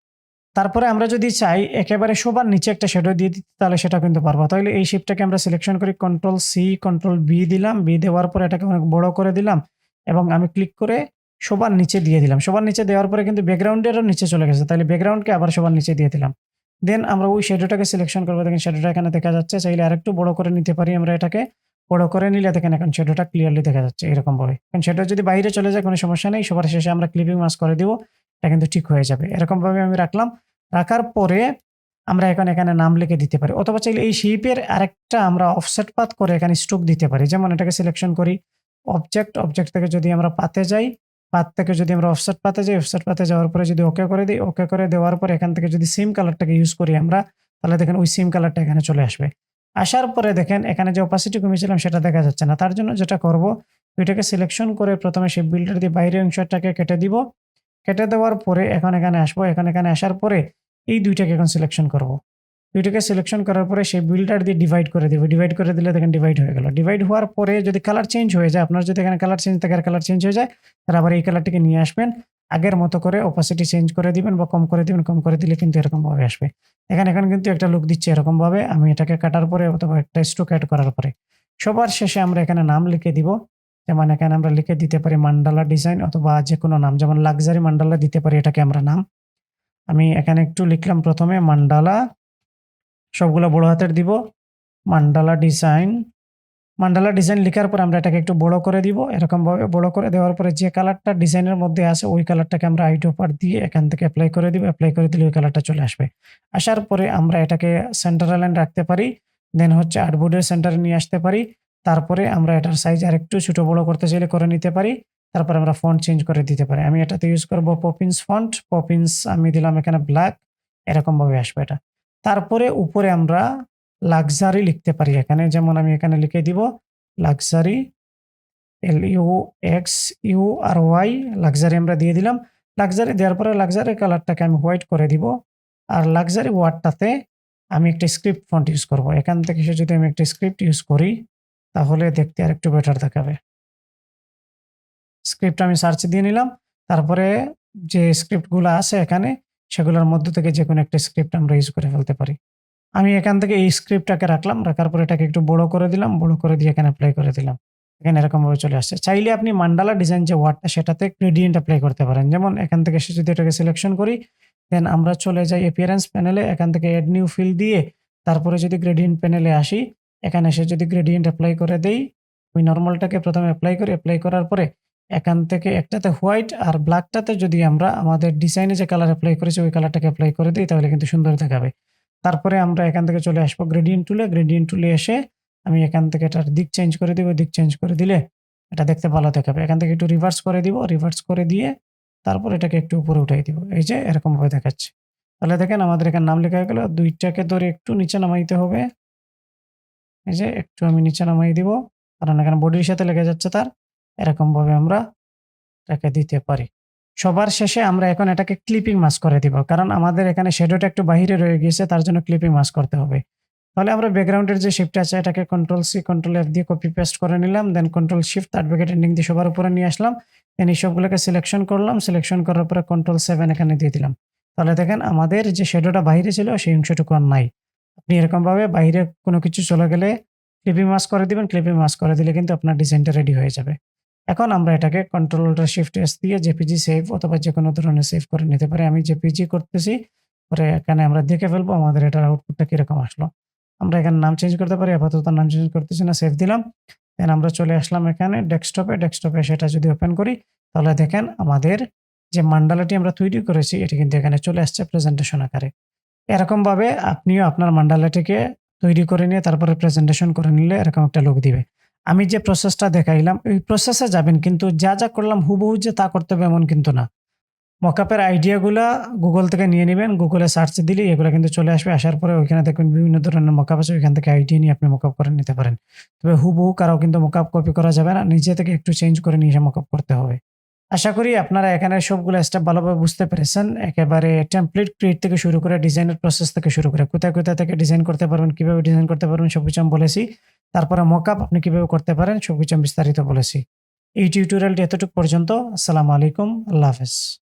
তারপরে আমরা যদি চাই একেবারে সবার নিচে একটা শ্যাডো দিয়ে দিতে, তাহলে সেটা কিন্তু পারবো। তাহলে এই শিপটাকে আমরা সিলেকশন করি, কন্ট্রোল সি কন্ট্রোল বি দিলাম। বি দেওয়ার পরে এটাকে অনেক বড় করে দিলাম এবং আমি ক্লিক করে সবার নিচে দিয়ে দিলাম। সবার নিচে দেওয়ার পরে কিন্তু ব্যাকগ্রাউন্ডেরও নিচে চলে গেছে। তাহলে ব্যাকগ্রাউন্ডকে আবার সবার নিচে দিয়ে দিলাম। দেন আমরা ওই শ্যাডোটাকে সিলেকশন করবো। দেখেন শ্যাডোটা এখানে দেখা যাচ্ছে। চাইলে আরেকটু বড় করে নিতে পারি আমরা এটাকে। বড় করে নিলে দেখেন এখন শ্যাডোটা ক্লিয়ারলি দেখা যাচ্ছে এরকমভাবে। এখন শ্যাডো যদি বাইরে চলে যায় কোনো সমস্যা নেই। সবার শেষে আমরা ক্লিপিং মাস্ক করে দিব। এটা কিন্তু ঠিক হয়ে যাবে। এরকমভাবে আমি রাখলাম। রাখার পরে আমরা এখন এখানে নাম লিখে দিতে পারি, অথবা চাইলে এই শেপের আরেকটা আমরা অফসেট পাথ করে এখানে স্ট্রোক দিতে পারি। যেমন এটাকে সিলেকশন করি, অবজেক্ট থেকে যদি আমরা পাতে যাই, পাত থেকে যদি আমরা অফসেট পাতে যাই, অফসেট পাতে যাওয়ার পরে যদি ওকে করে দিই, ওকে করে দেওয়ার পরে এখান থেকে যদি সেম কালারটাকে ইউজ করি আমরা, তাহলে দেখেন ওই সেম কালারটা এখানে চলে আসবে। আসার পরে দেখেন এখানে যে অপাসিটি কমিয়েছিলাম সেটা দেখা যাচ্ছে না। তার জন্য যেটা করব, ওইটাকে সিলেকশন করে প্রথমে শেপ বিল্ডার দিয়ে বাইরের অংশটাকে কেটে দিব। কেটে দেওয়ার পরে এখন এখানে আসবো। এখানে আসার পরে এই ২ টাকে এখন সিলেকশন করব। ২ টাকে সিলেকশন করার পরে সেই বিল্ডার দিয়ে ডিভাইড করে দিব। ডিভাইড করে দিলে দেখেন ডিভাইড হয়ে গেল। ডিভাইড হওয়ার পরে যদি কালার চেঞ্জ হয়ে যায়, আপনার যদি এখানে কালার চেঞ্জ থাকে আর কালার চেঞ্জ হয়ে যায়, তাহলে আবার এই কালারটিকে নিয়ে আসবেন। আগের মতো করে অপাসিটি চেঞ্জ করে দিবেন বা কম করে দিবেন। কম করে দিলে কিন্তু এরকমভাবে আসবে। এখন কিন্তু একটা লুক দিচ্ছে এরকমভাবে। আমি এটাকে কাটার পরে অথবা একটা স্ট্রোক এড করার পরে সবার শেষে আমরা এখানে নাম লিখে দিব। যেমন এখানে আমরা লিখে দিতে পারি মান্ডালা ডিজাইন, অথবা যেকোনো নাম, যেমন লাক্সারি মান্ডালা দিতে পারি এটাকে আমরা নাম। আমি এখানে একটু লিখলাম প্রথমে মান্ডালা, সবগুলো বড় হাতের দিব। মান্ডালা ডিজাইন মান্ডালা ডিজাইন লিখার পর আমরা এটাকে একটু বড় করে দিব। এরকমভাবে বড় করে দেওয়ার পরে যে কালারটা ডিজাইনের মধ্যে আছে ওই কালারটাকে আমরা আইড্রপার দিয়ে এখান থেকে এপ্লাই করে দিব। এপ্লাই করে দিলে ওই কালারটা চলে আসবে। আসার পরে আমরা এটাকে সেন্টার লাইন রাখতে পারি। দেন হচ্ছে আর্টবোর্ডের সেন্টারে নিয়ে আসতে পারি। তারপরে আমরা এটার সাইজ আরেকটু ছোট বড় করতে চাইলে করে নিতে পারি। তারপরে আমরা ফন্ট চেঞ্জ করে দিতে পারি। আমি এটাতে ইউজ করব পপিন্স ফন্ট। পপিন্স আমি দিলাম এখানে ব্ল্যাক। এরকমভাবে আসবে এটা। তারপরে উপরে আমরা লাক্সারি লিখতে পারি এখানে। যেমন আমি এখানে লিখে দিব লাক্সারি LUXURY লাক্সারি আমরা দিয়ে দিলাম। লাক্সারি দেওয়ার পরে লাক্সারি কালারটাকে আমি হোয়াইট করে দিব। আর লাক্সারি ওয়ার্ডটাতে আমি একটা স্ক্রিপ্ট ফন্ট ইউজ করব। এখান থেকে এসে যদি আমি একটা স্ক্রিপ্ট ইউজ করি তাহলে দেখতে আরেকটু বেটার দেখাবে। স্ক্রিপ্ট আমি সার্চ দিয়ে নিলাম। তারপরে যে স্ক্রিপ্টগুলো আছে এখানে সেগুলোর মধ্য থেকে যেকোনো একটা স্ক্রিপ্ট আমরা ইউজ করে ফেলতে পারি। আমি এখান থেকে এই স্ক্রিপ্টটাকে রাখলাম। রাখার পরে এটাকে একটু বড় করে দিলাম। বড় করে দিয়ে এখানে এপ্লাই করে দিলাম। এখানে এরকমভাবে চলে আসছে। চাইলে আপনি মান্ডালা ডিজাইন যে ওয়ার্ডটা সেটাতে গ্রেডিয়েন্ট এপ্লাই করতে পারেন। যেমন এখান থেকে এসে যদি এটাকে সিলেকশন করি, দেন আমরা চলে যাই অ্যাপিয়ারেন্স প্যানেলে। এখান থেকে এড নিউ ফিল দিয়ে তারপরে যদি গ্রেডিয়েন্ট প্যানেলে আসি, এখানে এসে যদি গ্রেডিয়েন্ট এপ্লাই করে দেই, ওই নরমালটাকে প্রথমে এপ্লাই করি। এপ্লাই করার পরে এখান থেকে একটাতে হোয়াইট আর ব্ল্যাকটাতে যদি আমরা আমাদের ডিজাইনে যে কালার এপ্লাই করেছি ওই কালারটাকে এপ্লাই করে দিই তাহলে কিন্তু সুন্দর দেখাবে। তারপরে আমরা এখান থেকে চলে আসবো গ্রেডিয়েন্ট টুলে। গ্রেডিয়েন্ট টুলে এসে আমি এখান থেকে এটার দিক চেঞ্জ করে দিব। দিক চেঞ্জ করে দিলে এটা দেখতে ভালো দেখাবে। এখান থেকে একটু রিভার্স করে দিব। রিভার্স করে দিয়ে তারপর এটাকে একটু উপরে উঠাই দিব। এই যে এরকমভাবে দেখাচ্ছে। তাহলে দেখেন আমাদের এখানে নাম লেখা হয়ে গেল। ২ টাকে ধরে একটু নিচে নামাইতে হবে। এই যে একটু আমি নিচে নামাই দিব। কারণ এখানে বডির সাথে লেগে যাচ্ছে তার। এরকমভাবে আমরা এটাকে দিতে পারি। সবার শেষে আমরা এখন এটাকে ক্লিপিং মাস্ক করে দিব। কারণ আমাদের এখানে শ্যাডোটা একটু বাহিরে রয়ে গিয়েছে, তার জন্য ক্লিপিং মাস্ক করতে হবে। তাহলে আমরা ব্যাকগ্রাউন্ডের যে শিফট আছে এটাকে কন্ট্রোল-সি, কন্ট্রোল-এফ দিয়ে কপি পেস্ট করে নিলাম। দেন কন্ট্রোল-শিফট থার্ড ব্র্যাকেট এন্ডিং দিয়ে সবার উপরে নিয়ে আসলাম। দেন এই সবগুলোকে সিলেকশন করলাম। সিলেকশন করার পরে কন্ট্রোল-7 এখানে দিয়ে দিলাম। তাহলে দেখেন আমাদের যে শ্যাডোটা বাহিরে ছিল সেই অংশটুকু আর নাই। আপনি এরকমভাবে বাইরে কোনো কিছু চলে গেলে ক্লিপিং মাস্ক করে দিবেন। ক্লিপিং মাস্ক করে দিলে কিন্তু আপনার ডিজাইনটা রেডি হয়ে যাবে। এখন আমরা এটাকে কন্ট্রোল-শিফট-এস দিয়ে জেপিজি সেভ অথবা যেকোনো ধরনের সেভ করে নিতে পারি। আমি জেপিজি করতেছি। পরে এখানে আমরা দেখে ফেলবো আমাদের এটার আউটপুটটা কিরকম আসলো। আমরা এখানে নাম চেঞ্জ করতে পারি। আপাতত নাম চেঞ্জ করতেছি না, সেভ দিলাম। দেন আমরা চলে আসলাম এখানে ডেস্কটপে। ডেস্কটপে সেটা যদি ওপেন করি তাহলে দেখেন আমাদের যে মান্ডালাটি আমরা তৈরি করেছি এটি কিন্তু এখানে চলে আসছে প্রেজেন্টেশন আকারে। এরকমভাবে আপনিও আপনার মান্ডালাটিকে তৈরি করে নিয়ে তারপরে প্রেজেন্টেশন করে নিলে এরকম একটা লুক দিবে। আমি যে প্রসেসটা দেখাইলাম ওই প্রসেসে যাবেন, কিন্তু যা করলাম হুবহু যে তা করতে হবে এমন কিন্তু না। মকআপের আইডিয়াগুলা Google থেকে নিয়ে নিবেন। Google এ সার্চ দিলেই এগুলা কিন্তু চলে আসবে। আসার পরে ওইখানে দেখবেন বিভিন্ন ধরনের মকআপ আছে। ওইখান থেকে আইডিয়া নিয়ে আপনি মকআপ করে নিতে পারেন। তবে হুবহু কারো কিন্তু মকআপ কপি করা যাবে না। নিজে থেকে একটু চেঞ্জ করে নিয়ে এসে মকআপ করতে হবে। আশা করি আপনারা এখানে সবগুলো স্টেপ ভালোভাবে বুঝতে পেরেছেন। একেবারে টেমপ্লেট ক্রিয়েট থেকে শুরু করে ডিজাইনের প্রসেস থেকে শুরু করে কোথায় থেকে ডিজাইন করতে পারবেন, কিভাবে ডিজাইন করতে পারবেন সবকিছু আমি বলেছি। তারপরে মকআপ আপনি কিভাবে করতে পারেন সবকিছু আমি বিস্তারিত বলেছি। এই টিউটোরিয়ালটি এতটুকু পর্যন্ত। আসসালামু আলাইকুম। আল্লাহ হাফেজ।